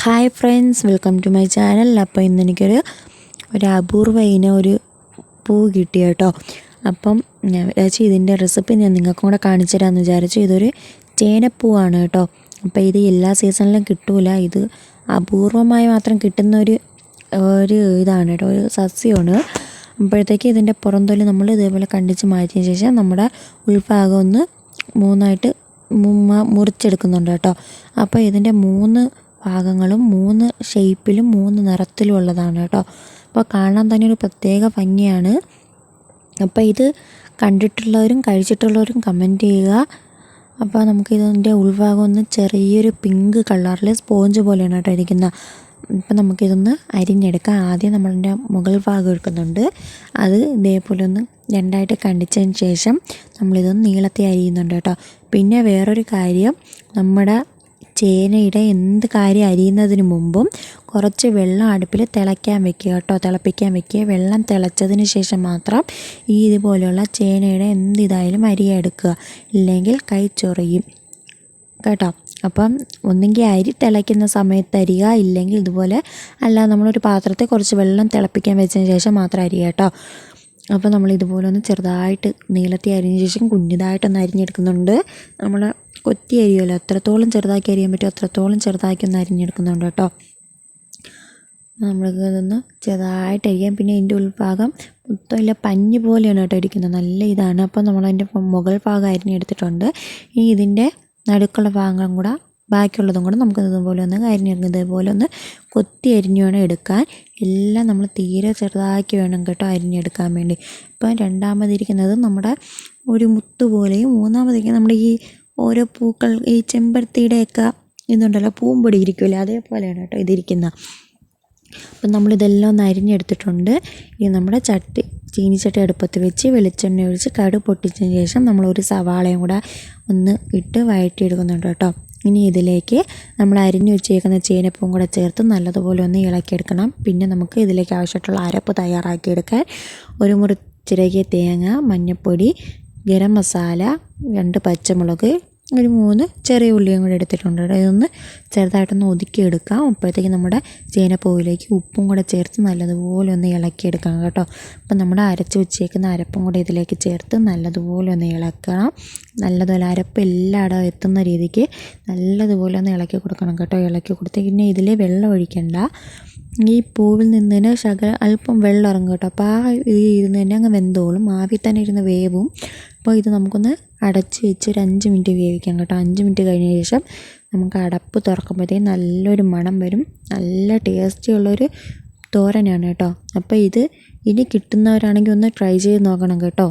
Hi friends, welcome to my channel. അപ്പോൾ ഇന്ന് എനിക്കൊരു അപൂർവ ഇനം ഒരു പൂ കിട്ടി കേട്ടോ. അപ്പം ഞാൻ വിചാരിച്ചു ഇതിൻ്റെ റെസിപ്പി ഞാൻ നിങ്ങൾക്കും കൂടെ കാണിച്ചു തരാമെന്ന് വിചാരിച്ചു. ഇതൊരു ചേനപ്പൂവാണ് കേട്ടോ. അപ്പോൾ ഇത് എല്ലാ സീസണിലും കിട്ടൂല, ഇത് അപൂർവമായി മാത്രം കിട്ടുന്ന ഒരു ഇതാണ് കേട്ടോ, ഒരു സസ്യമാണ്. അപ്പോഴത്തേക്ക് ഇതിൻ്റെ പുറംതൊലി നമ്മൾ ഇതേപോലെ കണ്ടിച്ച് മാറ്റിയ ശേഷം നമ്മുടെ ഉൾഭാഗം ഒന്ന് മൂന്നായിട്ട് മുറിച്ചെടുക്കുന്നുണ്ട് കേട്ടോ. അപ്പോൾ ഇതിൻ്റെ 3 ഭാഗങ്ങളും 3 ഷേപ്പിലും 3 നിറത്തിലും ഉള്ളതാണ് കേട്ടോ. അപ്പോൾ കാണാൻ തന്നെ ഒരു പ്രത്യേക ഭംഗിയാണ്. അപ്പോൾ ഇത് കണ്ടിട്ടുള്ളവരും കഴിച്ചിട്ടുള്ളവരും കമൻറ്റ് ചെയ്യുക. അപ്പോൾ നമുക്കിതിൻ്റെ ഉൾഭാഗം ഒന്ന് ചെറിയൊരു പിങ്ക് കളറിൽ സ്പോഞ്ച് പോലെയാണ് കേട്ടോ ഇരിക്കുന്നത്. ഇപ്പം നമുക്കിതൊന്ന് അരിഞ്ഞെടുക്കാം. ആദ്യം നമ്മളിൻ്റെ മുകൾ ഭാഗം എടുക്കുന്നുണ്ട്, അത് ഇതേപോലെ ഒന്ന് 2ആയിട്ട് കണ്ടിച്ചതിന് ശേഷം നമ്മളിതൊന്ന് നീളത്തിൽ അരിയുന്നുണ്ട് കേട്ടോ. പിന്നെ വേറൊരു കാര്യം, നമ്മുടെ ചേനയുടെ എന്ത് കാര്യം അരിയുന്നതിന് മുമ്പും കുറച്ച് വെള്ളം അടുപ്പിൽ തിളയ്ക്കാൻ വെക്കുക കേട്ടോ, തിളപ്പിക്കാൻ വെക്കുക. വെള്ളം തിളച്ചതിന് ശേഷം മാത്രം ഇതുപോലെയുള്ള ചേനയുടെ എന്ത് ഇതായാലും അരിയെടുക്കുക, ഇല്ലെങ്കിൽ കൈ ചൊറിയും കേട്ടോ. അപ്പം ഒന്നെങ്കിൽ അരി തിളയ്ക്കുന്ന സമയത്ത് അരിയുക, ഇല്ലെങ്കിൽ ഇതുപോലെ അല്ലാതെ നമ്മളൊരു പാത്രത്തിൽ കുറച്ച് വെള്ളം തിളപ്പിക്കാൻ വെച്ചതിന് ശേഷം മാത്രം അരിയുക കേട്ടോ. അപ്പോൾ നമ്മൾ ഇതുപോലെ ഒന്ന് ചെറുതായിട്ട് നീളത്തിൽ അരിഞ്ഞ ശേഷം കുഞ്ഞിതായിട്ടൊന്ന് അരിഞ്ഞെടുക്കുന്നുണ്ട്. നമ്മൾ കൊത്തി അരിയുമല്ലോ, എത്രത്തോളം ചെറുതാക്കി അരിയാൻ പറ്റുമോ അത്രത്തോളം ചെറുതാക്കി ഒന്ന് അരിഞ്ഞെടുക്കുന്നുണ്ട് കേട്ടോ. നമ്മൾക്ക് ഇതൊന്ന് ചെറുതായിട്ട് അരിയാം. പിന്നെ ഇതിൻ്റെ ഉൾഭാഗം മൊത്തമില്ല പഞ്ഞി പോലെയാണ് കേട്ടോ ഇരിക്കുന്നത്, നല്ല ഇതാണ്. അപ്പോൾ നമ്മളതിൻ്റെ മുകൾ ഭാഗം അരിഞ്ഞെടുത്തിട്ടുണ്ട്. ഇനി ഇതിൻ്റെ നടുക്കുള്ള ഭാഗങ്ങളും കൂടെ ബാക്കിയുള്ളതും കൂടെ നമുക്ക് ഇതുപോലെ ഒന്ന് അരിഞ്ഞെടുക്കാം. ഇതേപോലെ ഒന്ന് കൊത്തി അരിഞ്ഞ് വേണം എടുക്കാൻ. എല്ലാം നമ്മൾ തീരെ ചെറുതാക്കി വേണം കേട്ടോ അരിഞ്ഞെടുക്കാൻ വേണ്ടി. ഇപ്പം രണ്ടാമതിരിക്കുന്നത് നമ്മുടെ ഒരു മുത്ത് പോലെയും, മൂന്നാമതിരിക്കുന്നത് നമ്മുടെ ഈ ഓരോ പൂക്കൾ, ഈ ചെമ്പരത്തിയുടെയൊക്കെ ഇതുണ്ടല്ലോ പൂമ്പൊടി ഇരിക്കുമല്ലോ, അതേപോലെയാണ് കേട്ടോ ഇതിരിക്കുന്നത്. അപ്പം നമ്മളിതെല്ലാം ഒന്ന് അരിഞ്ഞെടുത്തിട്ടുണ്ട്. ഈ നമ്മുടെ ചീനിച്ചട്ടി അടുപ്പത്ത് വെച്ച് വെളിച്ചെണ്ണ ഒഴിച്ച് കടുക് പൊട്ടിച്ചതിന് ശേഷം നമ്മളൊരു സവാളയും കൂടെ ഒന്ന് ഇട്ട് വഴറ്റിയെടുക്കുന്നുണ്ട് കേട്ടോ. ഇനി ഇതിലേക്ക് നമ്മൾ അരിഞ്ഞു വെച്ചേക്കുന്ന ചേനപ്പൂവും കൂടെ ചേർത്ത് നല്ലതുപോലെ ഒന്ന് ഇളക്കിയെടുക്കണം. പിന്നെ നമുക്ക് ഇതിലേക്ക് ആവശ്യമായിട്ടുള്ള അരപ്പ് തയ്യാറാക്കിയെടുക്കാൻ ഒരു മുറി ചിരകിയ തേങ്ങ, മഞ്ഞൾപ്പൊടി, ഗരം മസാല, 2 പച്ചമുളക്, ഒരു 3 ചെറിയ ഉള്ളിയും കൂടെ എടുത്തിട്ടുണ്ട്. ഇതൊന്ന് ചെറുതായിട്ടൊന്ന് ഒതുക്കിയെടുക്കാം. അപ്പോഴത്തേക്ക് നമ്മുടെ ചേനപ്പൂവിലേക്ക് ഉപ്പും കൂടെ ചേർത്ത് നല്ലതുപോലെ ഒന്ന് ഇളക്കിയെടുക്കണം കേട്ടോ. അപ്പം നമ്മുടെ അരച്ച് വെച്ചേക്കുന്ന അരപ്പും കൂടെ ഇതിലേക്ക് ചേർത്ത് നല്ലതുപോലെ ഒന്ന് ഇളക്കണം. നല്ലതുപോലെ അരപ്പ് എല്ലായിടവും എത്തുന്ന രീതിക്ക് നല്ലതുപോലെ ഒന്ന് ഇളക്കി കൊടുക്കണം കേട്ടോ. ഇളക്കി കൊടുത്ത് പിന്നെ ഇതിൽ വെള്ളം ഒഴിക്കണ്ട. ഈ പൂവിൽ നിന്ന് തന്നെ അല്പം വെള്ളം ഇറങ്ങും കേട്ടോ. അപ്പോൾ ഇരുന്ന് തന്നെ അങ്ങ് വെന്തോളും, ആവി തന്നെ ഇരുന്ന് വേവും. അപ്പോൾ ഇത് നമുക്കൊന്ന് അടച്ച് വെച്ച് ഒരു 5 മിനിറ്റ് വേവിക്കാം കേട്ടോ. 5 മിനിറ്റ് കഴിഞ്ഞ ശേഷം നമുക്ക് അടപ്പ് തുറക്കുമ്പോഴത്തേക്കും നല്ലൊരു മണം വരും. നല്ല ടേസ്റ്റിയുള്ളൊരു തോരനാണ് കേട്ടോ. അപ്പോൾ ഇത് ഇനി കിട്ടുന്നവരാണെങ്കിൽ ഒന്ന് ട്രൈ ചെയ്ത് നോക്കണം കേട്ടോ.